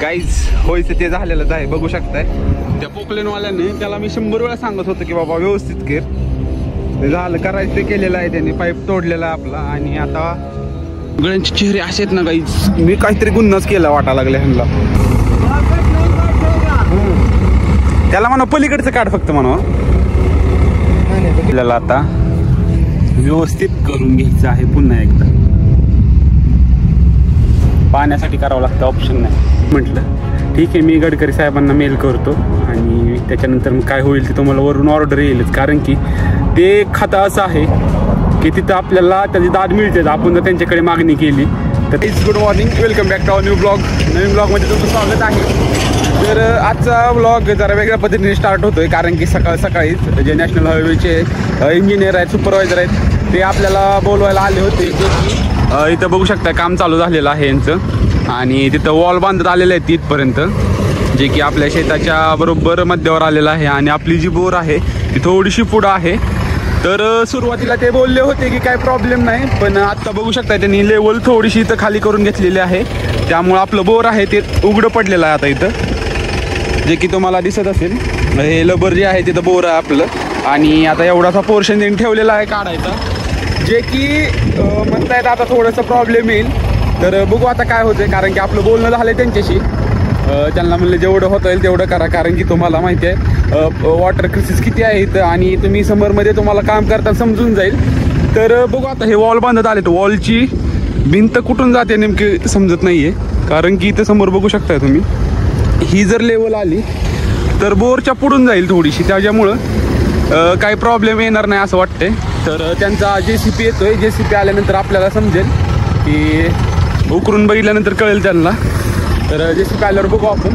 Guys होयचं ते झालेलंच आहे, बघू शकताय. त्या पोकलेनवाल्याने त्याला मी 100 वेळा सांगत होतो की बाबा व्यवस्थित कर. ते झालं करायचं ते केलेलं आहे त्यांनी, पाईप तोडलेला आपला. आणि आता सगळ्यांचे चेहरे असे आहेत ना गाईज, मी काहीतरी गुन्हाच केला वाटा लागले ह्यांना. त्याला म्हणा पलीकडचं काढ फक्त म्हणा. आपल्याला आता व्यवस्थित करून घ्यायचं आहे पुन्हा एकदा. पाण्यासाठी करावं लागतं, ऑप्शन नाही. म्हटलं ठीक आहे, मी गडकरी साहेबांना मेल करतो आणि त्याच्यानंतर मग काय होईल ते तुम्हाला वरून ऑर्डर येईलच. कारण की ते खातं असं आहे की तिथं आपल्याला त्याची दाद मिळते आपण जर त्यांच्याकडे मागणी केली तर. Good morning, welcome back to our new blog. नवीन ब्लॉगमध्ये तुमचं स्वागत आहे. तर आजचा ब्लॉग जरा वेगळ्या पद्धतीने स्टार्ट होतोय कारण की सकाळीच जे नॅशनल हायवेचे इंजिनियर आहेत, सुपरवायझर आहेत, ते आपल्याला बोलवायला आले होते. जे की इथं बघू शकता काम चालू झालेलं आहे यांचं आणि तिथं वॉल बांधत आलेलं आहे तिथपर्यंत, जे की आपल्या शेताच्या बरोबर मध्यावर आलेलं आहे. आणि आपली जी बोर आहे ती थोडीशी पुढं आहे. तर सुरुवातीला ते बोलले होते की काय प्रॉब्लेम नाही, पण आत्ता बघू शकता त्यांनी लेवल थोडीशी इथं खाली करून घेतलेली आहे. त्यामुळं आपलं बोर आहे ते उघडं पडलेलं आहे आता इथं, जे की तुम्हाला दिसत असेल. हे लबर जे आहे तिथं बोर आहे आपलं. आणि आता एवढासा पोर्शन त्यांनी ठेवलेला आहे काढायचा, जे की म्हणतायत आता थोडंसं प्रॉब्लेम येईल. तर बघू आता काय होतं, कारण की आपलं बोलणं झालं आहे त्यांच्याशी. त्यांना म्हणलं जेवढं होता येईल तेवढं करा, कारण की तुम्हाला माहिती आहे वॉटर क्रायसिस किती आहे इथं आणि तुम्ही समरमध्ये तुम्हाला काम करता समजून जाईल. तर बघू आता हे वॉल बांधत आले तर वॉलची भिंत कुठून जाते नेमकी समजत नाही आहे. कारण की इथं समोर बघू शकताय तुम्ही, ही जर लेवल आली तर बोरच्या पुढून जाईल थोडीशी, त्याच्यामुळं काही प्रॉब्लेम येणार नाही असं वाटतंय. तर त्यांचा JCP येतोय, JCP आल्यानंतर आपल्याला समजेल की उकरून बघितल्यानंतर कळेल त्यांना. तर JCP आल्यावर बघू आपण.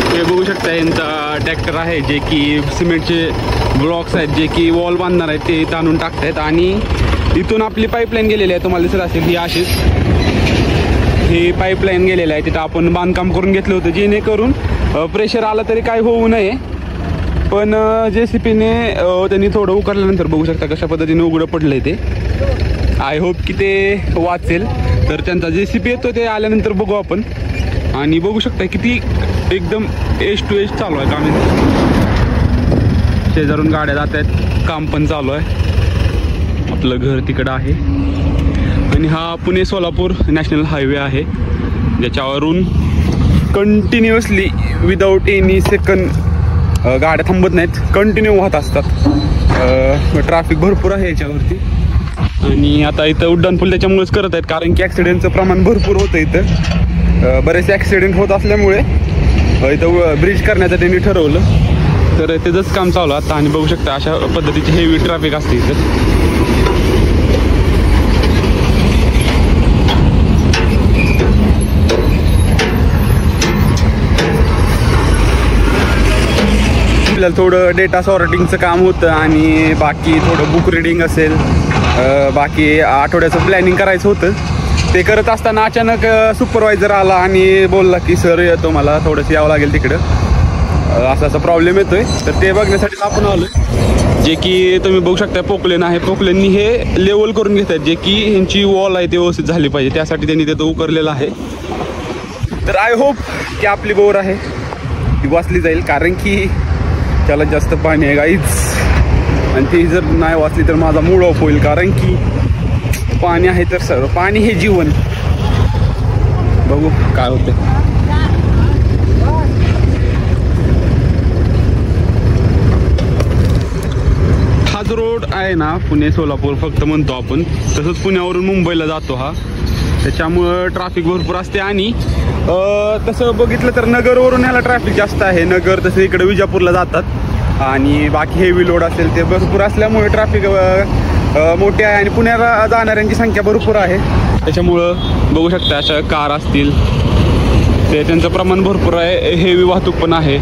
हे बघू शकता यांचा ट्रॅक्टर आहे, जे की सिमेंटचे ब्लॉक्स आहेत जे की वॉल बांधणार आहेत ते ताणून टाकतायत. आणि इथून आपली पाईपलाईन गेलेली आहे, तुम्हाला दिसत असेल ही अशीच ही पाईपलाईन गेलेलं आहे. तिथं आपण बांधकाम करून घेतलं होतं जेणेकरून प्रेशर आलं तरी काय होऊ नये. पण JCPने त्यांनी थोडं उकरल्यानंतर बघू शकता कशा पद्धतीने उघडं पडलंय ते. आय होप की ते वाचेल. तर त्यांचा JCP येतो, ते आल्यानंतर बघू आपण. आणि बघू शकता किती एकदम एज टू एज चालू आहे काम. शेजारून गाड्या जात आहेत, काम पण चालू आहे. आपलं घर तिकडं आहे आणि हा पुणे सोलापूर नॅशनल हायवे आहे, ज्याच्यावरून कंटिन्युअसली विदाऊट एनी सेकंड गाड्या थांबत नाहीत, कंटिन्यू वाहत असतात. ट्रॅफिक भरपूर आहे याच्यावरती. आणि आता इथं उड्डाणपूल त्याच्यामुळेच करत आहेत, कारण की ॲक्सिडेंटचं प्रमाण भरपूर होतं इथं. बरेचसे ॲक्सिडेंट होत असल्यामुळे इथं ब्रिज करण्याचं त्यांनी ठरवलं. तर त्याचंच काम चालू आता. आणि बघू शकता अशा पद्धतीची हेवी ट्रॅफिक असते इथं. आपल्याला थोडं डेटा सॉर्टिंगचं काम होतं आणि बाकी थोडं बुक रिडिंग असेल, बाकी आठवड्याचं प्लॅनिंग करायचं होतं. ते करत असताना अचानक सुपरवायझर आला आणि बोलला की सर येतो, मला थोडंसं यावं लागेल तिकडं, असा प्रॉब्लेम येतोय. तर ते बघण्यासाठी आपण आलोय, जे की तुम्ही बघू शकता पोकलेन आहे. पोकलेननी हे लेवल करून घेत आहेत, जे की ह्यांची वॉल आहे ते व्यवस्थित झाली पाहिजे, त्यासाठी त्यांनी ते उकरलेलं आहे. तर आय होप की आपली बोर आहे ती वाचली जाईल, कारण की त्याला जास्त पाणी आहे गाईज. आणि ती जर नाही वाचली तर माझा मूड ऑफ होईल, कारण की पाणी आहे तर सर्व, पाणी हे जीवन. बघू काय होते. हा जो रोड आहे ना पुणे सोलापूर फक्त म्हणतो आपण, तसंच पुण्यावरून मुंबईला जातो हा, त्याच्यामुळं ट्रॅफिक भरपूर असते. आणि तसं बघितलं तर नगरवरून ह्याला ट्रॅफिक जास्त आहे. नगर तसं इकडे विजापूरला जातात आणि बाकी हेवी लोड असेल ते भरपूर असल्यामुळे ट्रॅफिक मोठी आहे. आणि पुण्याला जाणाऱ्यांची संख्या भरपूर आहे, त्याच्यामुळं बघू शकता अशा कार असतील ते त्यांचं प्रमाण भरपूर आहे. हेवी वाहतूक पण आहे.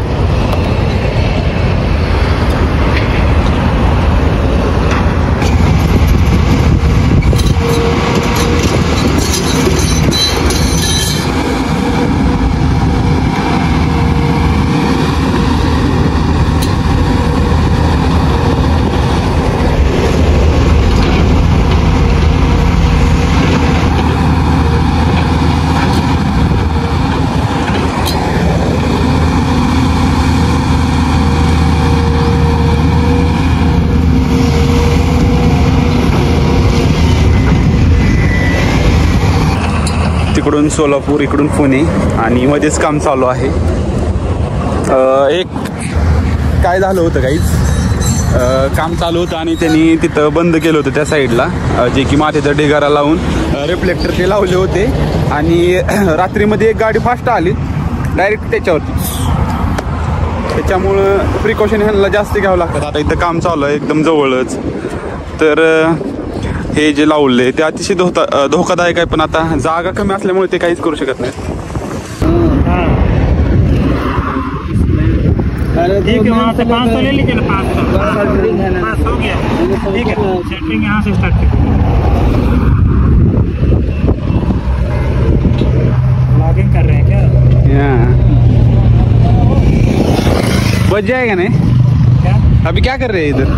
तिकडून सोलापूर, इकडून पुणे आणि मध्येच काम चालू आहे. एक काय झालं होतं काहीच, काम चालू होतं आणि त्यांनी तिथं बंद केलं होतं त्या साईडला, जे की मातीचा ढिगारा लावून रिफ्लेक्टर ते लावले होते आणि रात्रीमध्ये एक गाडी फास्ट आली डायरेक्ट त्याच्यावरती. त्याच्यामुळं प्रिकॉशन ह्यांना जास्त घ्यावं लागतात. आता इथं काम चालू आहे एकदम जवळच, तर हे जे लावले ते अतिशय धोकादायक आहे. पण आता जागा कमी असल्यामुळे ते काहीच करू शकत नाही. ठीक है, वहाँ से 500 ले लीजिए ना, 500 हो गया, ठीक है, सेटिंग यहाँ से स्टार्ट कीजिए. लॉगिंग कर रहे हैं क्या? बच जाएगा नहीं क्या अभी क्या कर रहे हैं इधर?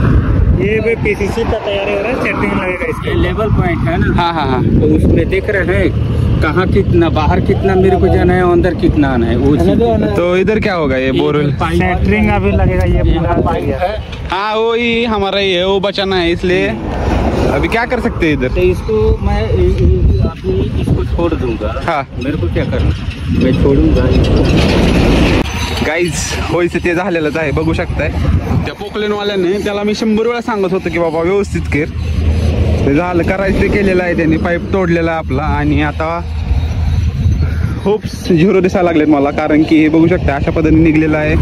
ये भी पीसीसी का तैयारी हो रहा है, सेटिंग लगेगा इसके. लेवल पॉइंट है ना. हाँ हाँ हाँ, तो उसमें देख रहे हैं कहाँ कितना, बाहर कितना मेरे को जाना है, अंदर कितना आना है वो चीज़. तो इधर क्या होगा ये बोरवेल? सेटिंग अभी लगेगा, ये पूरा हाँ वही हमारा ये वो बचाना है, इसलिए अभी क्या कर सकते हैं इधर? तो इसको मैं अभी इसको छोड़ दूंगा. हाँ मेरे को क्या करना, मैं छोड़ूंगा. गाईज होयचं ते झालेलंच आहे, बघू शकताय. त्या पोकलेनवाल्याने त्याला मी 100 वेळा सांगत होतो की बाबा व्यवस्थित कर. ते झालं, करायचं ते केलेलं आहे त्यांनी, पाईप तोडलेला आहे आपला. आणि आता होप्स झिरो दिसायला लागलेत मला, कारण की हे बघू शकता अशा पद्धतीने निघलेलं आहे.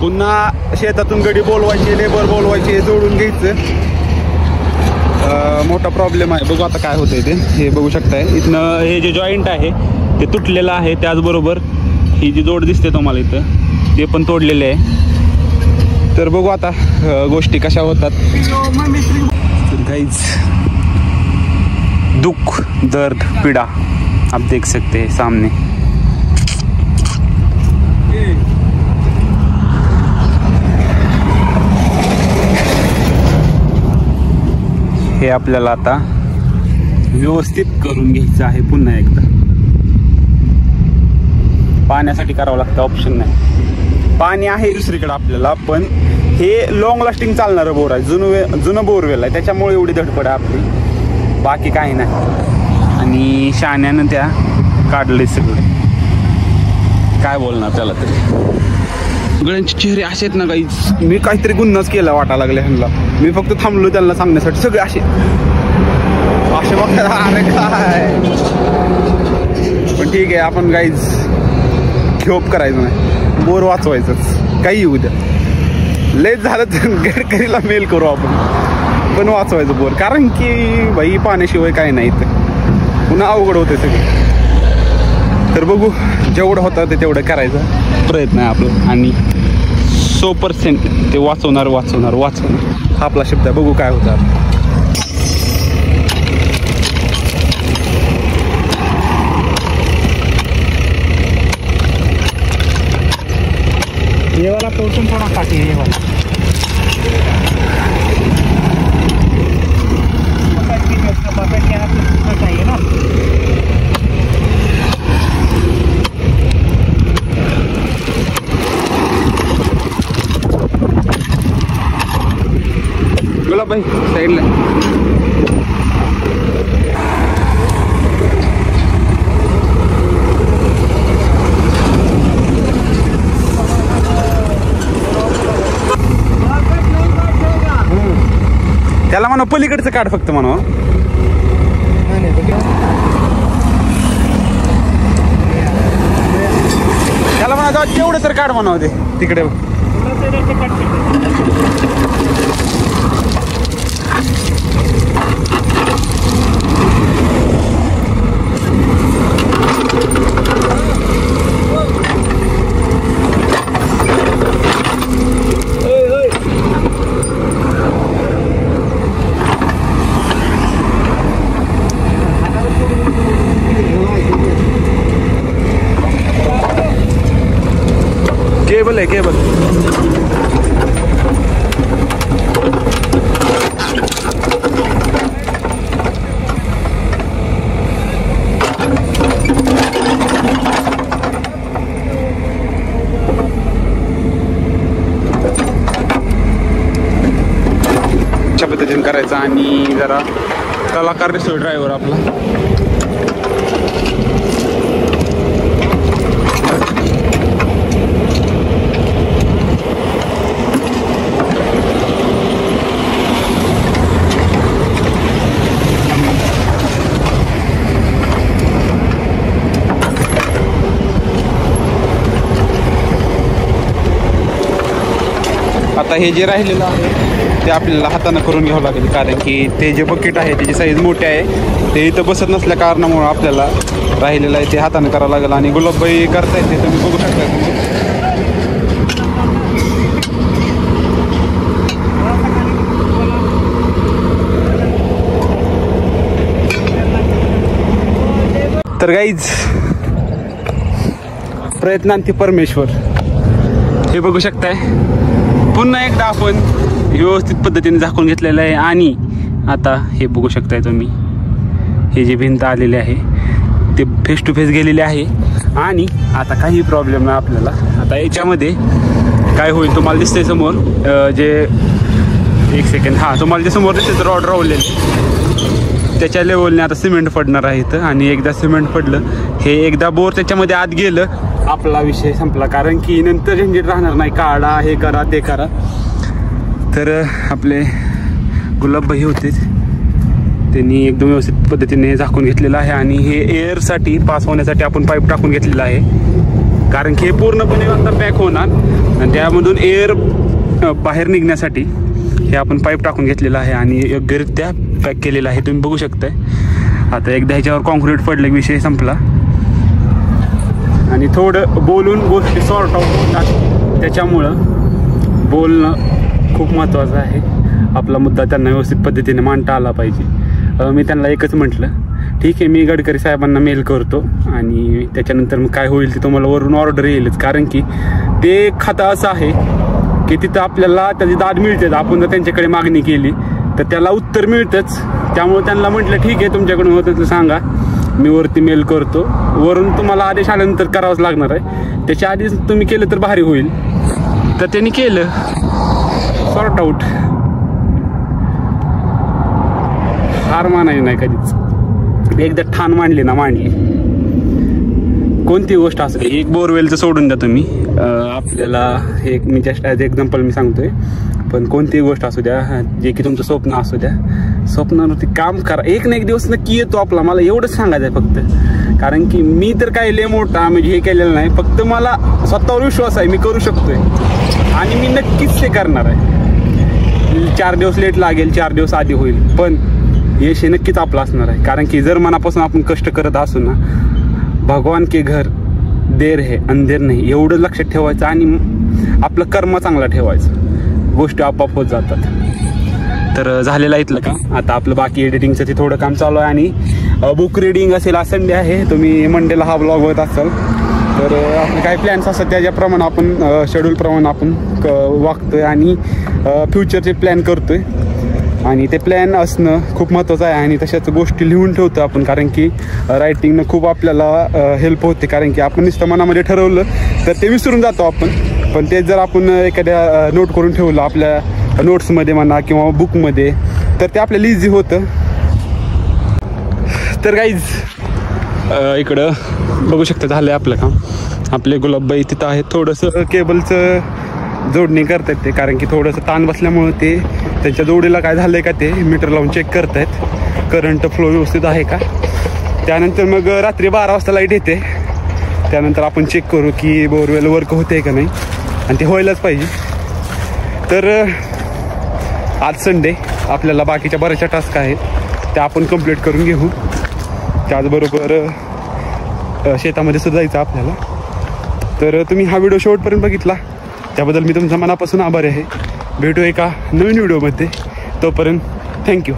पुन्हा शेतातून गडी बोलवायचे, लेबर बोलवायचे, जोडून घ्यायचं, मोठा प्रॉब्लेम आहे. बघू आता काय होतंय ते. हे बघू शकताय इथनं हे जे जॉईंट आहे ते तुटलेलं आहे, त्याचबरोबर ही जी जोड दिसते तुम्हाला इथं ते पण तोडलेले आहे. तर बघू आता गोष्टी कशा होतात. गाइस दुख, दर्द, पीड़ा आप देख सकते हैं सामने. हे आपल्याला आता व्यवस्थित करून घ्यायचं आहे. पुन्हा एकदा पाण्यासाठी करावं लागतं, ऑप्शन नाही. पाणी आहे दुसरीकडे आपल्याला, पण हे लॉंग लास्टिंग चालणारं बोर आहे, जुनं बोरवेल आहे, त्याच्यामुळे एवढी धडपड आहे आपली, बाकी काही नाही. आणि शाण्यानं त्या काढले सगळे, काय बोलणार त्याला तरी. सगळ्यांचे चेहरे असे आहेत ना काहीच, मी काहीतरी गुन्हाच केला वाटायला लागले ह्यांना. मी फक्त थांबलो त्यांना सांगण्यासाठी, सगळे असे बघा. अरे काय, पण ठीक आहे, आपण काहीच घेऊप करायचं नाही, बोर वाचवायचंच, काही येऊ द्या. लेट झालं तर गडकरीला मेल करू आपण, पण वाचवायचं बोर, कारण की बाई पाण्याशिवाय काही नाही तर पुन्हा अवघड होते सगळं. तर बघू, जेवढं होतं ते तेवढं करायचा प्रयत्न आहे आपला, आणि 100% ते वाचवणार हा आपला शब्द आहे. बघू काय होतं. ये वाला पोर्शन थोड़ा काटिए, ये वाला पकड़ के आप चाहिए ना. बोला भाई साईडला. त्याला म्हणा पलीकडचं काढ फक्त म्हणा. त्याला म्हणा जाऊ तेवढं तर काढ म्हणा, ते तिकडे. केबल आहे, केबल. अशा पद्धतीने करायचं. आणि जरा कलाकार दिसतोय ड्रायव्हर आपला. आता हे जे राहिलेलं आहे ते आपल्याला हातानं करून घ्यावं लागेल, कारण की ते जे बकेट आहे त्याची साईज मोठी आहे, ते इथं बसत नसल्या कारणामुळं आपल्याला राहिलेलं आहे ते हातानं करावं लागेल. आणि गुलाबबाई करतायत ते तुम्ही बघू शकता. तर गाईज, प्रयत्नांती परमेश्वर, हे बघू शकताय. पुन्हा एकदा आपण व्यवस्थित पद्धतीने झाकून घेतलेलं आहे. आणि आता हे बघू शकताय तुम्ही, हे जे भिंत आलेले आहे ते फेस टू फेस गेलेले आहे. आणि आता काही प्रॉब्लेम नाही आपल्याला. आता याच्यामध्ये काय होईल तुम्हाला दिसतंय समोर, जे एक सेकंड, हां तुम्हाला जे समोर दिसते रॉड रावलेले त्याच्या लेवलने आता सिमेंट पडणार आहे इथं. आणि एकदा सिमेंट पडलं, हे एकदा बोर त्याच्यामध्ये आत गेलं, आपला विषय संपला. कारण की नंतर झंझट राहणार नाही, काढा, हे करा, ते करा. तर आपले गुलाबबाई होते, त्यांनी एकदम व्यवस्थित पद्धतीने झाकून घेतलेलं आहे. आणि हे एअरसाठी पास होण्यासाठी आपण पाईप टाकून घेतलेला आहे, कारण की हे पूर्णपणे आता पॅक होणार आणि त्यामधून एअर बाहेर निघण्यासाठी हे आपण पाईप टाकून घेतलेलं आहे आणि योग्यरित्या पॅक केलेलं आहे. तुम्ही बघू शकताय. आता एकदा ह्याच्यावर कॉन्क्रीट पडलं की विषय संपला. आणि थोडं बोलून गोष्टी सॉर्ट आउट होतात, त्याच्यामुळं बोलणं खूप महत्त्वाचं आहे. आपला मुद्दा त्यांना व्यवस्थित पद्धतीने मांडता आला पाहिजे. मी त्यांना एकच म्हटलं, ठीक आहे मी गडकरी साहेबांना मेल करतो आणि त्याच्यानंतर मग काय होईल ते तुम्हाला वरून ऑर्डर येईलच. कारण की ते खातं असं आहे की तिथं आपल्याला त्याची दाद मिळतेच. आपण जर त्यांच्याकडे मागणी केली तर त्याला उत्तर मिळतंच. त्यामुळे त्यांना म्हटलं ठीक आहे तुमच्याकडून होतं तर सांगा, मी वरती मेल करतो. वरून तुम्हाला आदेश आल्यानंतर करावंच लागणार आहे. त्याच्या आधीच तुम्ही केलं तर भारी होईल. तर त्यांनी केलं, सॉर्ट आउट. हार मानायची नाही कधीच. एकदा ठाण मांडली ना मांडली. कोणती गोष्ट असू दे, एक बोरवेलचं सोडून द्या तुम्ही, आपल्याला एक मी जस्ट ॲज एक्झाम्पल मी सांगतोय, पण कोणतीही गोष्ट असू द्या, जे की तुमचं स्वप्न असू द्या, स्वप्नावरती काम करा. एक ना एक दिवस नक्की येतो आपला. मला एवढंच सांगायचं आहे फक्त. कारण की मी तर काही लय मोठा म्हणजे हे केलेलं नाही, फक्त मला स्वतःवर विश्वास आहे, मी करू शकतोय आणि मी नक्कीच ते करणार आहे. 4 दिवस लेट लागेल, 4 दिवस आधी होईल, पण यश हे नक्कीच आपलं असणार आहे. कारण की जर मनापासून आपण कष्ट करत असू ना, भगवान के घर देर है अंधेर नाही, एवढं लक्षात ठेवायचं आणि आपलं कर्म चांगला ठेवायचं, गोष्टी आपोआप होत जातात. तर झालेलं आहे इथलं काम. आता आपलं बाकी एडिटिंगचं ते थोडं काम चालू आहे. आणि बुक रिडिंग असेल, आज संडे आहे, तुम्ही मंडेला हा ब्लॉग होत असाल तर आपले काही प्लॅन्स असतात त्याच्याप्रमाणे आपण शेड्यूलप्रमाणे आपण वागतोय आणि फ्युचरचे प्लॅन करतोय. आणि ते प्लॅन असणं खूप महत्त्वाचं आहे. आणि तशाच गोष्टी लिहून ठेवतो आपण, कारण की रायटिंगनं खूप आपल्याला हेल्प होते. कारण की आपण नुसतं मनामध्ये ठरवलं तर ते विसरून जातो आपण, पण ते जर आपण एखाद्या नोट करून ठेवलं आपल्या नोट्समध्ये म्हणा किंवा बुकमध्ये, तर ते आपल्याला इझी होतं. तर गाईज, इकडं बघू शकता झालं आहे आपलं काम. आपले गुलाबबाई तिथं आहेत, थोडंसं केबलचं जोडणी करतात ते, कारण की थोडंसं ताण बसल्यामुळं ते त्यांच्या जोडीला काय झालं आहे का ते मीटर लावून चेक करत आहेत, करंट फ्लो व्यवस्थित आहे का. त्यानंतर मग रात्री 12 वाजता लाईट येते, त्यानंतर आपण चेक करू की बोरवेल वर्क होते का नाही, आणि ते व्हायलाच पाहिजे. तर आज संडे, आपल्याला बाकीच्या बऱ्याचशा टास्क आहेत त्या आपण कंप्लीट करून घेऊ. त्याचबरोबर शेतामध्ये सुद्धा जायचं आपल्याला. तर तुम्ही हा व्हिडिओ शेवटपर्यंत बघितला त्याबद्दल मी तुमच्या मनापासून आभारी आहे. भेटू एका नवीन व्हिडिओमध्ये, तोपर्यंत थँक्यू.